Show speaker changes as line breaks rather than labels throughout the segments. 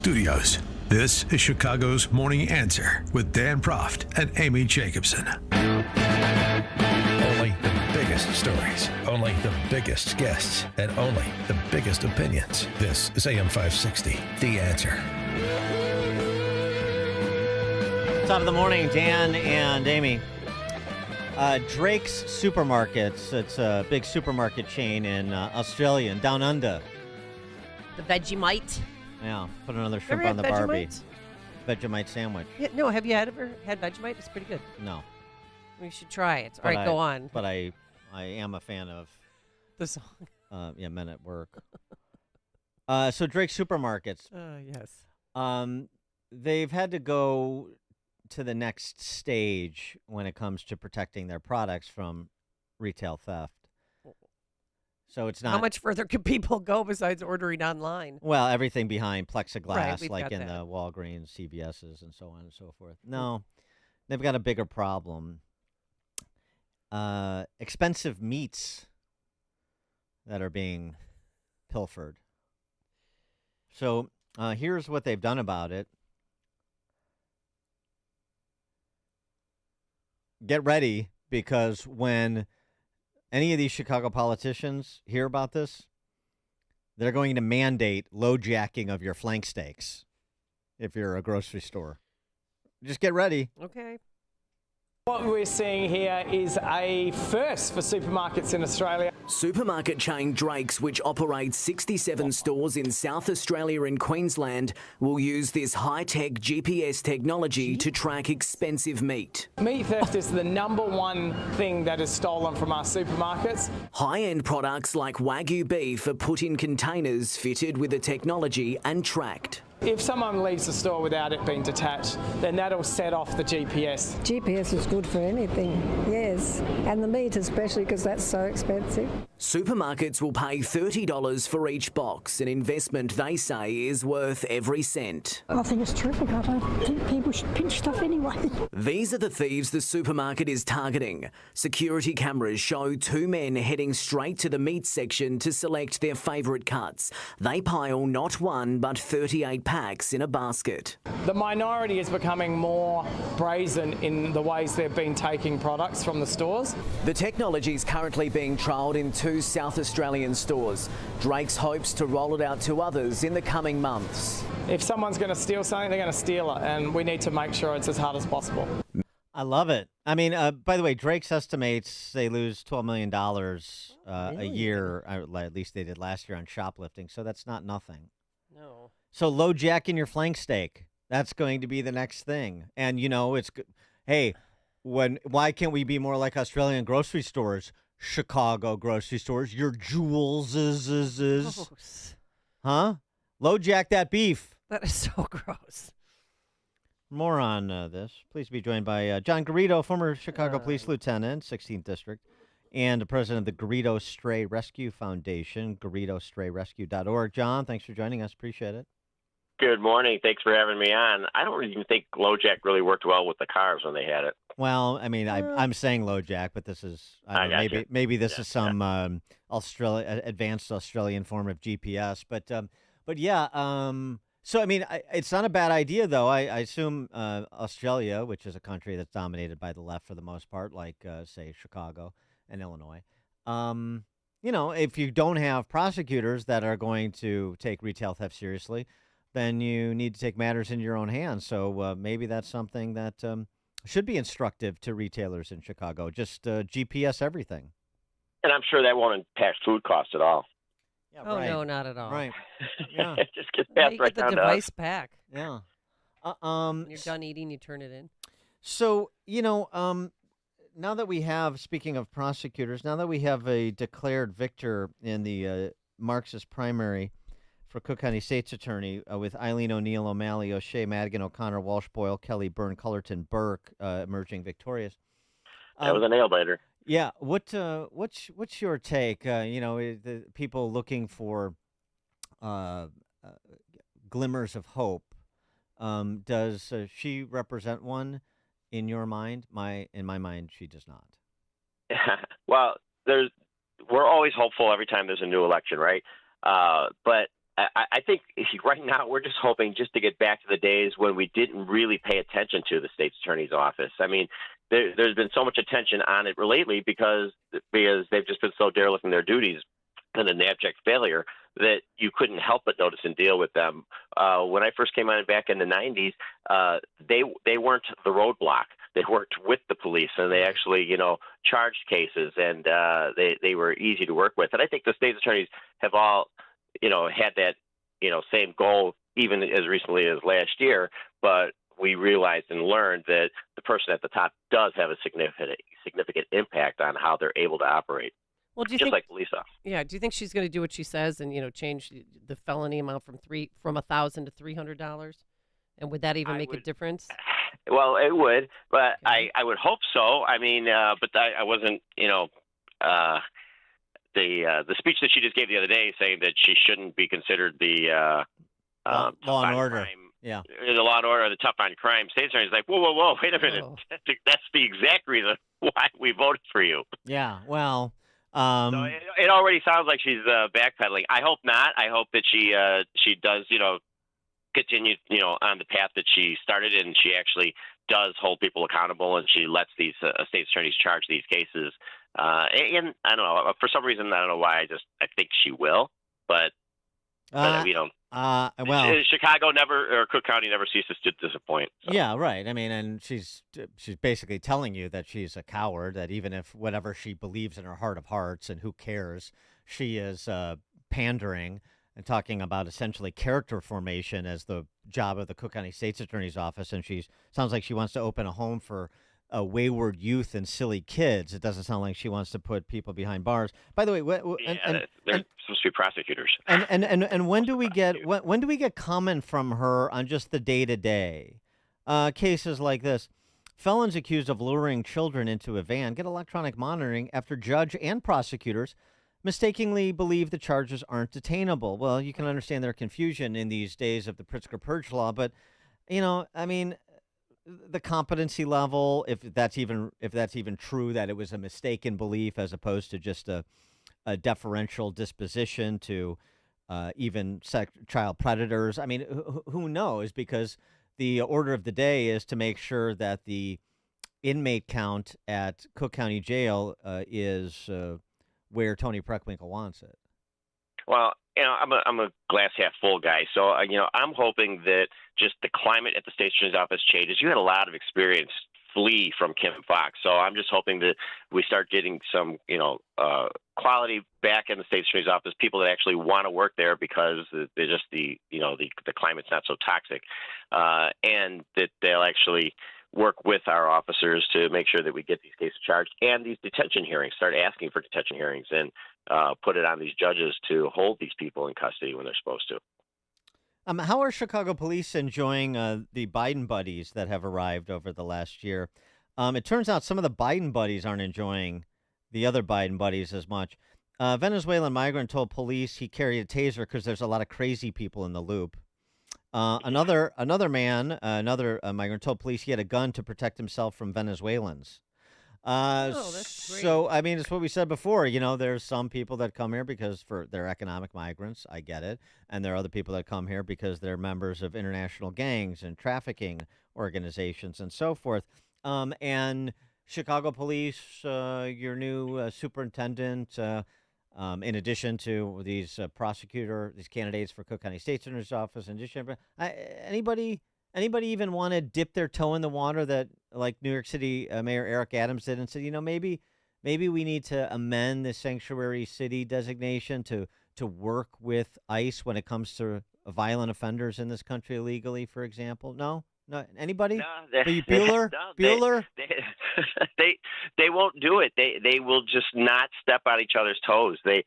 Studios. This is Chicago's Morning Answer with Dan Proft and Amy Jacobson.
Only the biggest stories, only the biggest guests, and only the biggest opinions. This is AM 560, The Answer.
Top of the morning, Dan and Amy. Drake's Supermarkets. It's a big supermarket chain in Australia and Down Under.
The Vegemite.
Yeah, put another shrimp
Ever
on the
had
Barbie.
Vegemite?
Vegemite sandwich.
Yeah, no, have you ever had Vegemite? It's pretty good.
No.
We should try it. All
But
right, go on.
But I am a fan of
The song.
Men at Work. So Drake's Supermarkets.
Yes.
They've had to go to the next stage when it comes to protecting their products from retail theft. So it's not.
How much further could people go besides ordering online?
Well, everything behind plexiglass,
Right, we've
like
got
in
that.
the Walgreens, CVS's, and so on and so forth. No, they've got a bigger problem. Expensive meats that are being pilfered. So here's what they've done about it. Get ready, because when any of these Chicago politicians hear about this, they're going to mandate low jacking of your flank steaks if you're a grocery store. Just get ready.
Okay.
What we're seeing here is a first for supermarkets in Australia.
Supermarket chain Drake's, which operates 67 stores in South Australia and Queensland, will use this high-tech GPS technology to track expensive meat.
Meat theft is the number one thing that is stolen from our supermarkets.
High-end products like Wagyu beef are put in containers fitted with the technology and tracked.
If someone leaves the store without it being detached, then that'll set off the GPS.
GPS is good for anything, yes. And the meat especially, because that's so expensive.
Supermarkets will pay $30 for each box, an investment they say is worth every cent.
I think it's terrific. I don't think people should pinch stuff anyway.
These are the thieves the supermarket is targeting. Security cameras show two men heading straight to the meat section to select their favourite cuts. They pile not one but 38 packs in a basket.
The minority is becoming more brazen in the ways they've been taking products from the stores.
The technology is currently being trialled in 2 South Australian stores. Drake's hopes to roll it out to others in the coming months.
If someone's going to steal something, they're going to steal it, and we need to make sure it's as hard as possible.
I love it. I mean, by the way, Drake's estimates they lose $12 million a year, at least they did last year, on shoplifting, so that's not nothing.
No.
So low jack in your flank steak. That's going to be the next thing. And, you know, it's good. Hey, why can't we be more like Australian grocery stores? Chicago grocery stores. Your Jewels is.
Gross.
Huh? Low jack that beef.
That is so gross.
More on this. Please be joined by John Garrido, former Chicago Police Lieutenant, 16th District, and the president of the Garrido Stray Rescue Foundation, GarridoStrayRescue.org. John, thanks for joining us. Appreciate it.
Good morning. Thanks for having me on. I don't even think LoJack really worked well with the cars when they had it.
Well, I mean, I'm saying low jack, but this is maybe this is some advanced Australian form of GPS. But yeah. So I mean, it's not a bad idea though. I assume Australia, which is a country that's dominated by the left for the most part, like say Chicago and Illinois. You know, if you don't have prosecutors that are going to take retail theft seriously, then you need to take matters into your own hands. So maybe that's something that should be instructive to retailers in Chicago. Just GPS everything. And
I'm sure that won't impact food costs at all.
Yeah,
Oh,
right.
no, not at all.
Right. Yeah.
Just get passed right
the
down to
device
us.
back.
Yeah.
When you're done eating, you turn it in.
So, you know, now that we have, speaking of prosecutors, now that we have a declared victor in the Marxist primary for Cook County State's Attorney with Eileen O'Neil, O'Malley, O'Shea, Madigan, O'Connor, Walsh, Boyle, Kelly, Byrne, Cullerton, Burke emerging victorious.
That was a nail biter.
Yeah. What's your take? You know, the people looking for glimmers of hope. Does she represent one in your mind? In my mind, she does not.
Well, we're always hopeful every time there's a new election, right? But I think right now we're just hoping just to get back to the days when we didn't really pay attention to the state's attorney's office. I mean, there's been so much attention on it lately because they've just been so derelict in their duties and an abject failure that you couldn't help but notice and deal with them. When I first came on back in the 90s, they weren't the roadblock. They worked with the police, and they actually, charged cases, and they were easy to work with. And I think the state's attorneys have all, had that, same goal even as recently as last year. But we realized and learned that the person at the top does have a significant impact on how they're able to operate.
Well, do you
just
think,
like police officers.
Yeah. Do you think she's going to do what she says and change the felony amount from $1,000 to $300? And would that even make a difference?
Well, it would, but okay. I would hope so. I mean, but I wasn't, the speech that she just gave the other day saying that she shouldn't be considered the
law and order.
Crime,
yeah,
the law and order, the tough on crime. State attorney is like, whoa, wait a minute.
Whoa.
That's the exact reason why we voted for you.
Yeah, well.
So it already sounds like she's backpedaling. I hope not. I hope that she does, continue, on the path that she started, and she actually does hold people accountable, and she lets these state attorneys charge these cases. And I don't know, for some reason, I don't know why. I think she will, but we don't.
Well,
Chicago never, or Cook County never ceases to disappoint. So.
Yeah, right. I mean, and she's basically telling you that she's a coward, that even if whatever she believes in her heart of hearts, and who cares, she is pandering and talking about essentially character formation as the job of the Cook County State's Attorney's Office. And sounds like she wants to open a home for wayward youth and silly kids. It doesn't sound like she wants to put people behind bars. By the way,
they're supposed to be prosecutors.
And when do we get when do we get comment from her on just the day-to-day cases like this? Felons accused of luring children into a van get electronic monitoring after judge and prosecutors mistakenly believe the charges aren't detainable. Well, you can understand their confusion in these days of the Pritzker Purge law, but I mean, the competency level, if that's even true, that it was a mistaken belief as opposed to just a deferential disposition to even child predators. I mean, who knows? Because the order of the day is to make sure that the inmate count at Cook County Jail is where Tony Preckwinkle wants it.
Well, I'm a glass half full guy, so I'm hoping that just the climate at the state attorney's office changes. You had a lot of experience flee from Kim Foxx, so I'm just hoping that we start getting some quality back in the state attorney's office. People that actually want to work there because they're just the climate's not so toxic, and that they'll actually work with our officers to make sure that we get these cases charged, and these detention hearings, start asking for detention hearings, and put it on these judges to hold these people in custody when they're supposed to.
How are Chicago police enjoying the Biden buddies that have arrived over the last year? It turns out some of the Biden buddies aren't enjoying the other Biden buddies as much. Venezuelan migrant told police he carried a taser because there's a lot of crazy people in the loop. Another migrant told police he had a gun to protect himself from Venezuelans.
That's great.
So, I mean, it's what we said before. There's some people that come here because they're economic migrants. I get it. And there are other people that come here because they're members of international gangs and trafficking organizations and so forth. And Chicago police, your new superintendent, in addition to these these candidates for Cook County State's Attorney's Office, in addition, anybody even want to dip their toe in the water that, like New York City Mayor Eric Adams did, and said, maybe we need to amend the sanctuary city designation to work with ICE when it comes to violent offenders in this country illegally, for example? No, anybody?
No,
Bueller? Bueller?
They won't do it. They will just not step on each other's toes. They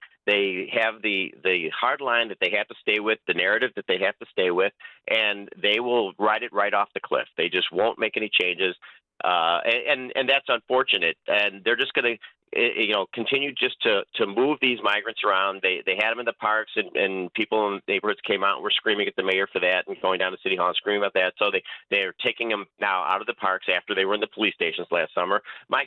have the hard line that they have to stay with, the narrative that they have to stay with, and they will ride it right off the cliff. They just won't make any changes, and that's unfortunate. And they're just going to continued just to move these migrants around. They had them in the parks, and people in neighborhoods came out and were screaming at the mayor for that, and going down to City Hall and screaming about that. So they're taking them now out of the parks after they were in the police stations last summer. My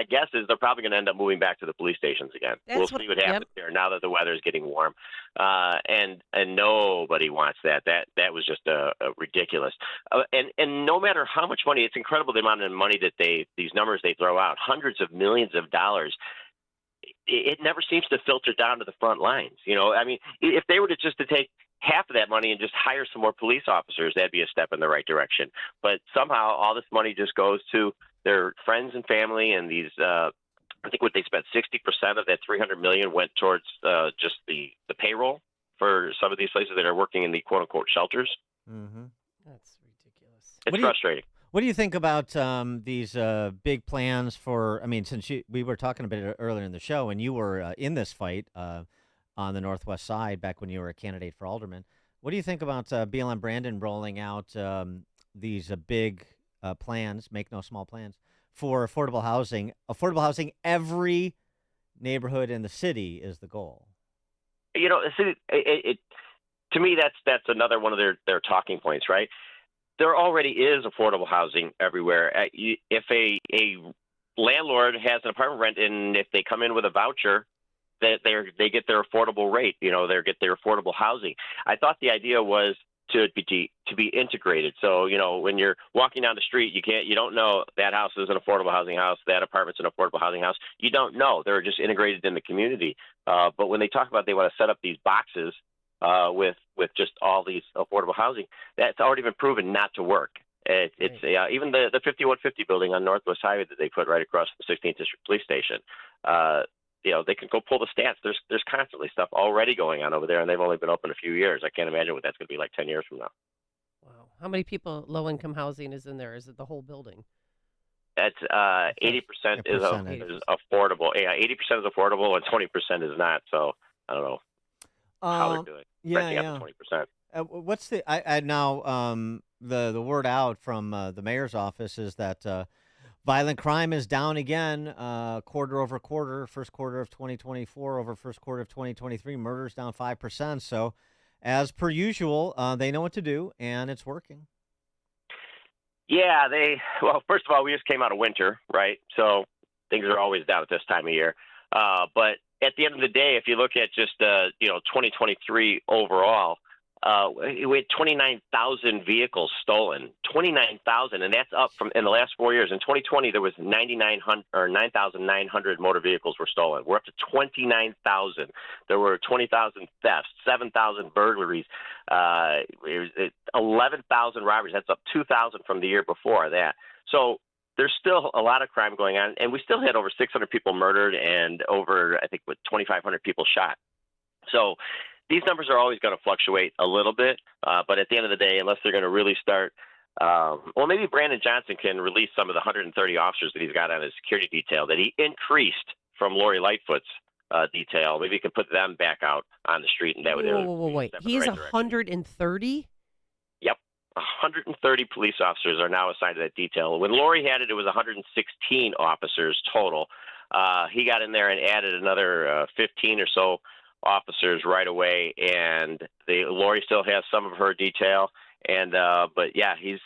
guess is they're probably going to end up moving back to the police stations again. We'll see what happens there now that the weather is getting warm, and nobody wants that. That was just ridiculous. And no matter how much money, it's incredible the amount of money that these numbers they throw out, hundreds of millions of dollars. It never seems to filter down to the front lines. I mean, if they were to take half of that money and just hire some more police officers, that'd be a step in the right direction. But somehow all this money just goes to their friends and family, and these. I think what they spent 60% of that $300 million went towards just the payroll for some of these places that are working in the quote unquote shelters.
Mm-hmm.
That's ridiculous.
It's frustrating.
What do you think about these big plans for? I mean, since we were talking a bit earlier in the show, and you were in this fight on the Northwest side back when you were a candidate for alderman. What do you think about BLM Brandon rolling out these big plans? Make no small plans for affordable housing. Affordable housing, every neighborhood in the city is the goal.
To me, that's another one of their talking points, right? There already is affordable housing everywhere. If a landlord has an apartment rent, and if they come in with a voucher, that they get their affordable rate. They get their affordable housing. I thought the idea was to be integrated. So when you're walking down the street, you don't know that house is an affordable housing house, that apartment's an affordable housing house. You don't know. They're just integrated in the community. But when they talk about they want to set up these boxes with just all these affordable housing, that's already been proven not to work. It's even the 5150 building on Northwest Highway that they put right across the 16th District Police Station. They can go pull the stats. There's constantly stuff already going on over there, and they've only been open a few years. I can't imagine what that's going to be like 10 years from now.
Wow. How many people low-income housing is in there? Is it the whole building?
That's 80% is affordable. Yeah, 80% is affordable, and 20% is not. So I don't know how they're doing.
Yeah.
20%.
What's the the word out from the mayor's office is that violent crime is down again, quarter over quarter, first quarter of 2024 over first quarter of 2023. Murders down 5%. So, as per usual, they know what to do, and it's working.
Yeah, first of all, we just came out of winter, right? So things are always down at this time of year. But at the end of the day, if you look at just 2023 overall, we had 29,000 vehicles stolen, 29,000, and that's up from in the last 4 years. In 2020, there was 9,900 motor vehicles were stolen. We're up to 29,000. There were 20,000 thefts, 7,000 burglaries, 11,000 robberies. That's up 2,000 from the year before that. So there's still a lot of crime going on, and we still had over 600 people murdered and over, I think, 2,500 people shot. So these numbers are always going to fluctuate a little bit, but at the end of the day, unless they're going to really start, maybe Brandon Johnson can release some of the 130 officers that he's got on his security detail that he increased from Lori Lightfoot's detail. Maybe he can put them back out on the street, and that would.
Wait. He's 130?
Yep. 130 police officers are now assigned to that detail. When Lori had it was 116 officers total. He got in there and added another 15 or so officers right away, and Lori still has some of her detail, and but yeah, he's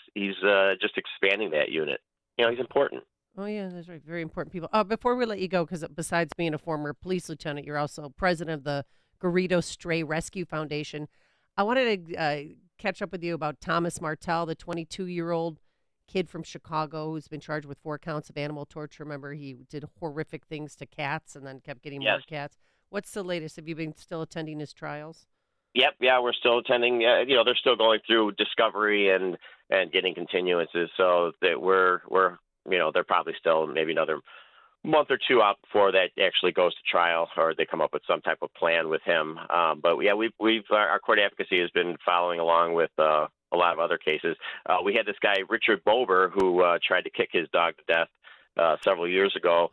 just expanding that unit. He's important.
Oh yeah, that's right. Very important people. Before we let you go, because besides being a former police lieutenant, you're also president of the Garrido Stray Rescue Foundation. I wanted to catch up with you about Thomas Martell, the 22-year-old kid from Chicago who's been charged with 4 counts of animal torture. Remember, he did horrific things to cats and then kept getting more cats. What's the latest? Have you been still attending his trials?
Yep. Yeah, we're still attending. They're still going through discovery and getting continuances. So that we're they're probably still maybe another month or two out before that actually goes to trial, or they come up with some type of plan with him. But yeah, our court advocacy has been following along with a lot of other cases. We had this guy Richard Bober who tried to kick his dog to death several years ago.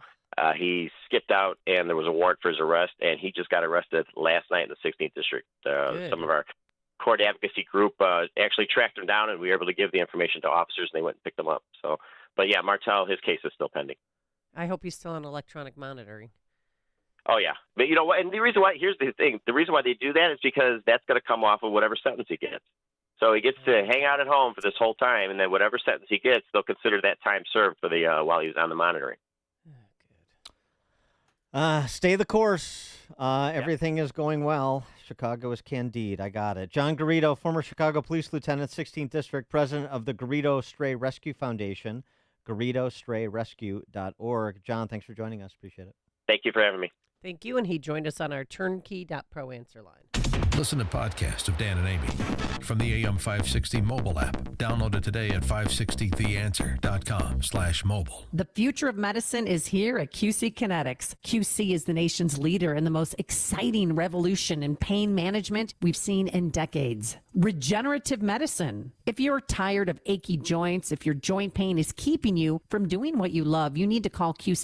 He skipped out, and there was a warrant for his arrest, and he just got arrested last night in the 16th District. Some of our court advocacy group actually tracked him down, and we were able to give the information to officers, and they went and picked him up. So, but yeah, Martell, his case is still pending.
I hope he's still on electronic monitoring.
Oh, yeah. But you know what? And the reason why, here's the thing. The reason why they do that is because that's going to come off of whatever sentence he gets. So he gets to hang out at home for this whole time, and then whatever sentence he gets, they'll consider that time served for the while he was on the monitoring.
Stay the course. Everything is going well. Chicago is Candide. I got it. John Garrido, former Chicago Police Lieutenant, 16th District, president of the Garrido Stray Rescue Foundation, GarridoStrayRescue.org. John, thanks for joining us. Appreciate it.
Thank you for having me.
Thank you, and he joined us on our turnkey.pro answer line.
Listen to podcasts of Dan and Amy from the AM 560 mobile app. Download it today at 560theanswer.com/mobile.
The future of medicine is here at QC Kinetics. QC is the nation's leader in the most exciting revolution in pain management we've seen in decades. Regenerative medicine. If you're tired of achy joints, if your joint pain is keeping you from doing what you love, you need to call QC